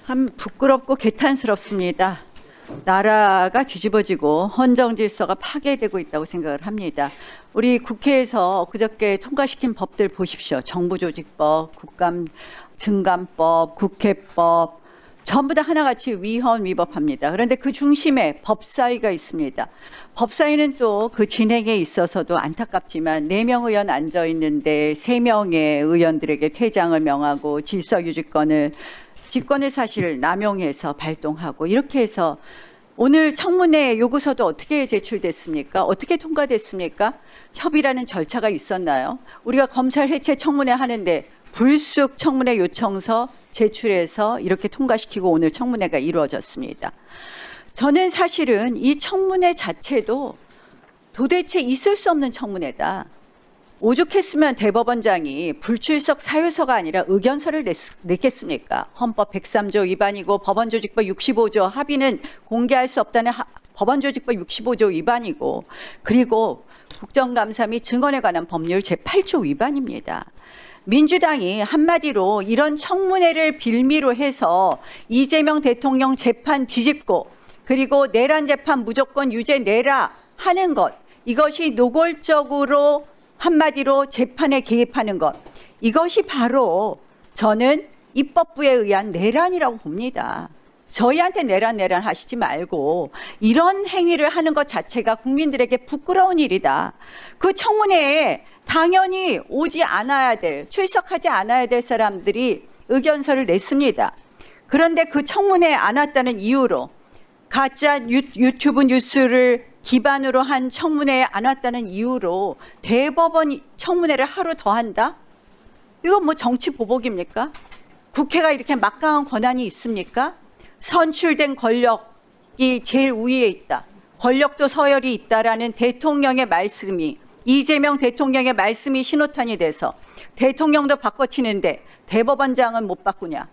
참 부끄럽고 개탄스럽습니다. 나라가 뒤집어지고 헌정 질서가 파괴되고 있다고 생각을 합니다. 우리 국회에서 그저께 통과시킨 법들 보십시오. 정부조직법, 증감법, 국회법 전부 다 하나같이 위헌 위법합니다. 그런데 그 중심에 법사위가 있습니다. 법사위는 또 그 진행에 있어서도 안타깝지만 4명 의원 앉아 있는데 3명의 의원들에게 퇴장을 명하고 질서유지권을 직권의 사실을 남용해서 발동하고 이렇게 해서 오늘 청문회 요구서도 어떻게 제출됐습니까? 어떻게 통과됐습니까? 협의라는 절차가 있었나요? 우리가 검찰 해체 청문회 하는데 불쑥 청문회 요청서 제출해서 이렇게 통과시키고 오늘 청문회가 이루어졌습니다. 저는 사실은 이 청문회 자체도 도대체 있을 수 없는 청문회다. 오죽했으면 대법원장이 불출석 사유서가 아니라 의견서를 냈겠습니까? 헌법 103조 위반이고 법원조직법 65조 합의는 공개할 수 없다는 법원조직법 65조 위반이고 그리고 국정감사 및 증언에 관한 법률 제8조 위반입니다. 민주당이 한마디로 이런 청문회를 빌미로 해서 이재명 대통령 재판 뒤집고 그리고 내란 재판 무조건 유죄 내라 하는 것, 이것이 노골적으로 한마디로 재판에 개입하는 것, 이것이 바로 저는 입법부에 의한 내란이라고 봅니다. 저희한테 내란 하시지 말고 이런 행위를 하는 것 자체가 국민들에게 부끄러운 일이다. 그 청문회에 당연히 오지 않아야 될, 출석하지 않아야 될 사람들이 의견서를 냈습니다. 그런데 그 청문회에 안 왔다는 이유로 가짜 유튜브 뉴스를 기반으로 한 청문회에 안 왔다는 이유로 대법원 청문회를 하루 더 한다? 이건 뭐 정치 보복입니까? 국회가 이렇게 막강한 권한이 있습니까? 선출된 권력이 제일 우위에 있다. 권력도 서열이 있다라는 대통령의 말씀이, 이재명 대통령의 말씀이 신호탄이 돼서 대통령도 바꿔치는데 대법원장은 못 바꾸냐?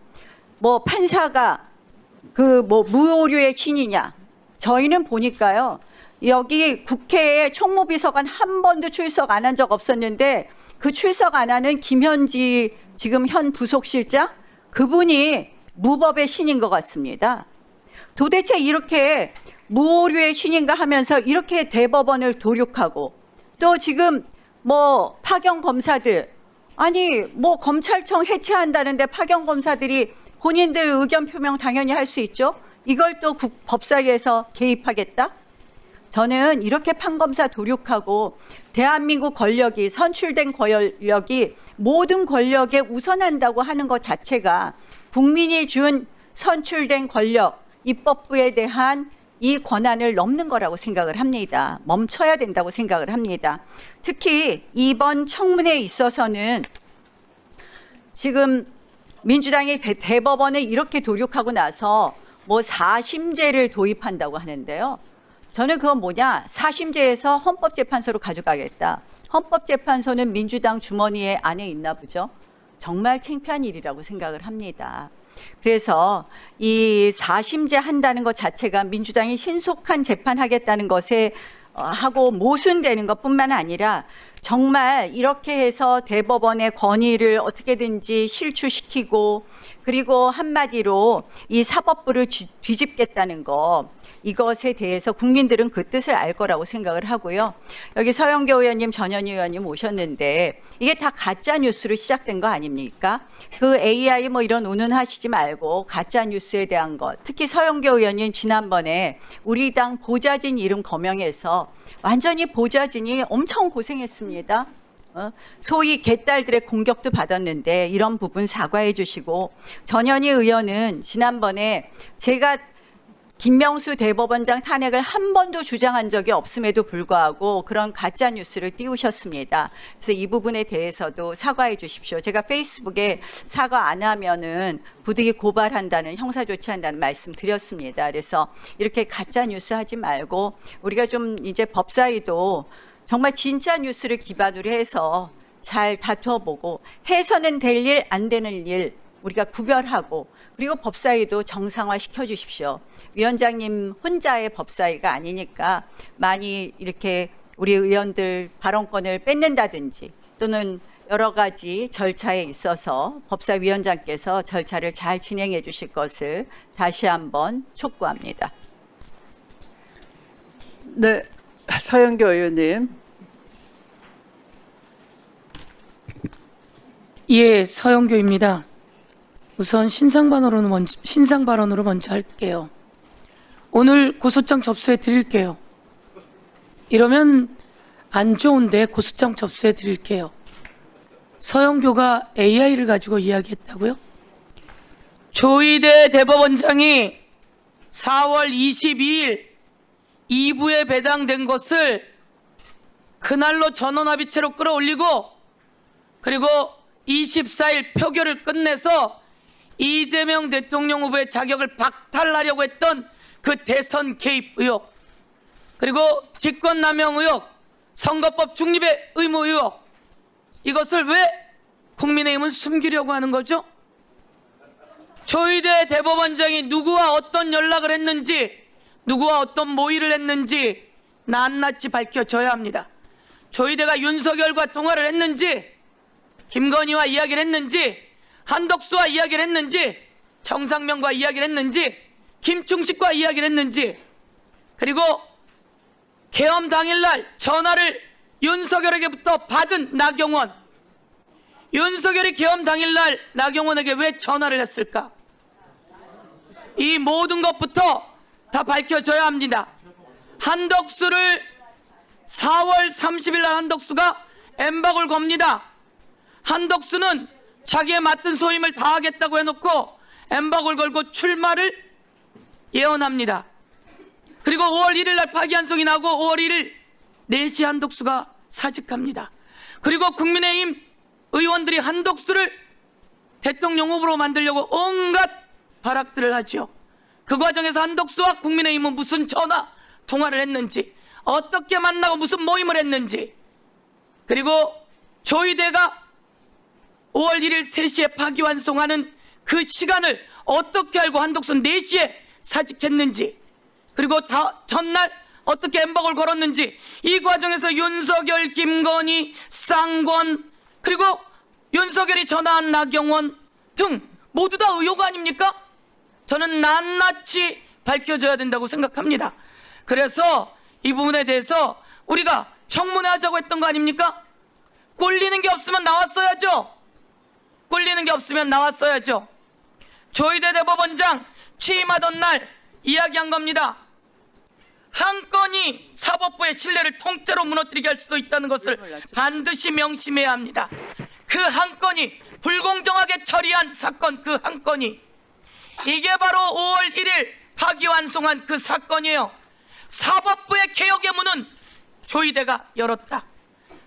뭐 판사가 무오류의 신이냐? 저희는 보니까요. 여기 국회에 총무비서관 한 번도 출석 안 한 적 없었는데 그 출석 안 하는 김현지 지금 현 부속실장, 그분이 무법의 신인 것 같습니다. 도대체 이렇게 무오류의 신인가 하면서 이렇게 대법원을 도륙하고 또 지금 뭐 파견 검사들, 아니 뭐 검찰청 해체한다는데 파견 검사들이 본인들 의견 표명 당연히 할 수 있죠. 이걸 또 법사위에서 개입하겠다? 저는 이렇게 판검사 도륙하고 대한민국 권력이, 선출된 권력이 모든 권력에 우선한다고 하는 것 자체가 국민이 준 선출된 권력, 입법부에 대한 이 권한을 넘는 거라고 생각을 합니다. 멈춰야 된다고 생각을 합니다. 특히 이번 청문회에 있어서는 지금 민주당이 대법원에 이렇게 도륙하고 나서 뭐 사심제를 도입한다고 하는데요. 저는 그건 뭐냐, 사심제에서 헌법재판소로 가져가겠다. 헌법재판소는 민주당 주머니에 안에 있나 보죠. 정말 창피한 일이라고 생각을 합니다. 그래서 이 사심제 한다는 것 자체가 민주당이 신속한 재판하겠다는 것에 하고 모순되는 것뿐만 아니라 정말 이렇게 해서 대법원의 권위를 어떻게든지 실추시키고 그리고 한마디로 이 사법부를 뒤집겠다는 것, 이것에 대해서 국민들은 그 뜻을 알 거라고 생각을 하고요. 여기 서영교 의원님, 전현희 의원님 오셨는데 이게 다 가짜 뉴스로 시작된 거 아닙니까? 그 AI 뭐 이런 운운하시지 말고 가짜 뉴스에 대한 것, 특히 서영교 의원님 지난번에 우리 당 보좌진 이름 거명해서 완전히 보좌진이 엄청 고생했습니다. 소위 개딸들의 공격도 받았는데 이런 부분 사과해 주시고, 전현희 의원은 지난번에 제가 김명수 대법원장 탄핵을 한 번도 주장한 적이 없음에도 불구하고 그런 가짜 뉴스를 띄우셨습니다. 그래서 이 부분에 대해서도 사과해 주십시오. 제가 페이스북에 사과 안 하면은 부득이 고발한다는, 형사 조치한다는 말씀 드렸습니다. 그래서 이렇게 가짜 뉴스 하지 말고 우리가 좀 이제 법사위도 정말 진짜 뉴스를 기반으로 해서 잘 다투어보고 해서는 될 일, 안 되는 일 우리가 구별하고, 그리고 법사위도 정상화 시켜주십시오. 위원장님 혼자의 법사위가 아니니까 많이 이렇게 우리 의원들 발언권을 뺏는다든지 또는 여러 가지 절차에 있어서 법사위원장께서 절차를 잘 진행해 주실 것을 다시 한번 촉구합니다. 네, 서영교 의원님. 예, 서영교입니다. 우선 신상 발언으로 먼저 할게요. 오늘 고소장 접수해 드릴게요. 이러면 안 좋은데 고소장 접수해 드릴게요. 서영교가 AI를 가지고 이야기했다고요? 조희대 대법원장이 4월 22일 2부에 배당된 것을 그날로 전원합의체로 끌어올리고 그리고 24일 표결을 끝내서 이재명 대통령 후보의 자격을 박탈하려고 했던 그 대선 개입 의혹, 그리고 직권남용 의혹, 선거법 중립의 의무 의혹, 이것을 왜 국민의힘은 숨기려고 하는 거죠? 조희대 대법원장이 누구와 어떤 연락을 했는지, 누구와 어떤 모의를 했는지 낱낱이 밝혀져야 합니다. 조희대가 윤석열과 통화를 했는지, 김건희와 이야기를 했는지, 한덕수와 이야기를 했는지, 정상명과 이야기를 했는지, 김충식과 이야기를 했는지, 그리고 계엄 당일날 전화를 윤석열에게부터 받은 나경원, 윤석열이 계엄 당일날 나경원에게 왜 전화를 했을까? 이 모든 것부터 다 밝혀져야 합니다. 한덕수를 4월 30일 날 한덕수가 엠박을 겁니다. 한덕수는 자기의 맡은 소임을 다하겠다고 해놓고 엠박을 걸고 출마를 예언합니다. 그리고 5월 1일 날 파기환송이 나고 5월 1일 4시 한덕수가 사직합니다. 그리고 국민의힘 의원들이 한덕수를 대통령 후보로 만들려고 온갖 발악들을 하죠. 그 과정에서 한덕수와 국민의힘은 무슨 전화 통화를 했는지, 어떻게 만나고 무슨 모임을 했는지, 그리고 조희대가 5월 1일 3시에 파기환송하는 그 시간을 어떻게 알고 한덕수 4시에 사직했는지, 그리고 전날 어떻게 엠박을 걸었는지, 이 과정에서 윤석열, 김건희, 쌍권, 그리고 윤석열이 전화한 나경원 등 모두 다 의혹 아닙니까? 저는 낱낱이 밝혀져야 된다고 생각합니다. 그래서 이 부분에 대해서 우리가 청문회 하자고 했던 거 아닙니까? 꼴리는 게 없으면 나왔어야죠. 꼴리는 게 없으면 나왔어야죠. 조희대 대법원장 취임하던 날 이야기한 겁니다. 한 건이 사법부의 신뢰를 통째로 무너뜨리게 할 수도 있다는 것을 반드시 명심해야 합니다. 그 한 건이 불공정하게 처리한 사건, 그 한 건이 이게 바로 5월 1일 파기환송한 그 사건이에요. 사법부의 개혁의 문은 조희대가 열었다.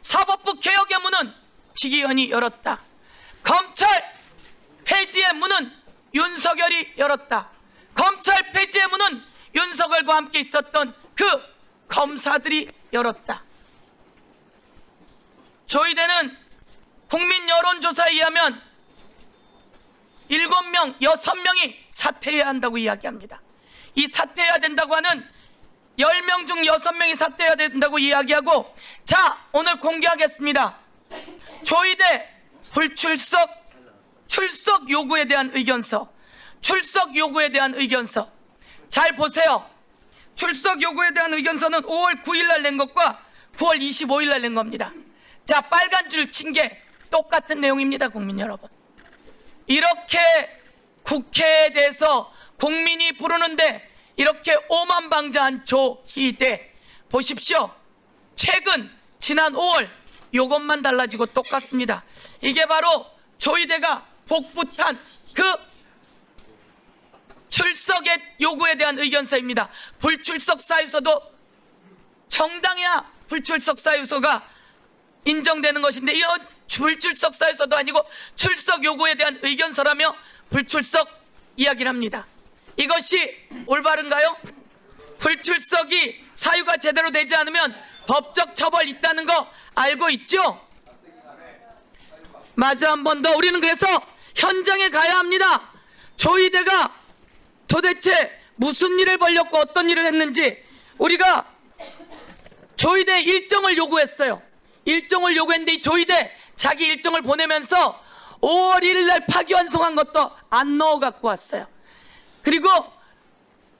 사법부 개혁의 문은 지기현이 열었다. 검찰 폐지의 문은 윤석열이 열었다. 검찰 폐지의 문은 윤석열과 함께 있었던 그 검사들이 열었다. 조희대는 국민 여론조사에 의하면 7명, 6명이 사퇴해야 한다고 이야기합니다. 이 사퇴해야 된다고 하는 10명 중 6명이 사퇴해야 된다고 이야기하고, 자, 오늘 공개하겠습니다. 조희대 출석 요구에 대한 의견서, 출석 요구에 대한 의견서. 잘 보세요. 출석 요구에 대한 의견서는 5월 9일 날 낸 것과 9월 25일 날 낸 겁니다. 자, 빨간 줄 친 게 똑같은 내용입니다, 국민 여러분. 이렇게 국회에 대해서 국민이 부르는데 이렇게 오만방자한 조희대 보십시오. 최근 지난 5월 요것만 달라지고 똑같습니다. 이게 바로 조희대가 복붙한 그 출석의 요구에 대한 의견서입니다. 불출석 사유서도 정당해야 불출석 사유서가 인정되는 것인데, 이 불출석 사유서도 아니고 출석 요구에 대한 의견서라며 불출석 이야기를 합니다. 이것이 올바른가요? 불출석이 사유가 제대로 되지 않으면 법적 처벌 있다는 거 알고 있죠? 맞아, 한 번 더. 우리는 그래서 현장에 가야 합니다. 조희대가 도대체 무슨 일을 벌였고 어떤 일을 했는지 우리가 조희대 일정을 요구했어요. 일정을 요구했는데 이 조희대 자기 일정을 보내면서 5월 1일 날 파기환송한 것도 안 넣어 갖고 왔어요. 그리고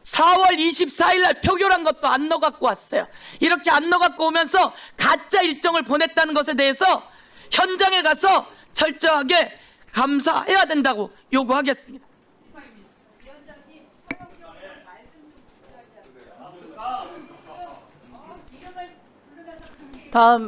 4월 24일 날 표결한 것도 안 넣어 갖고 왔어요. 이렇게 안 넣어 갖고 오면서 가짜 일정을 보냈다는 것에 대해서 현장에 가서 철저하게 감사해야 된다고 요구하겠습니다. 다음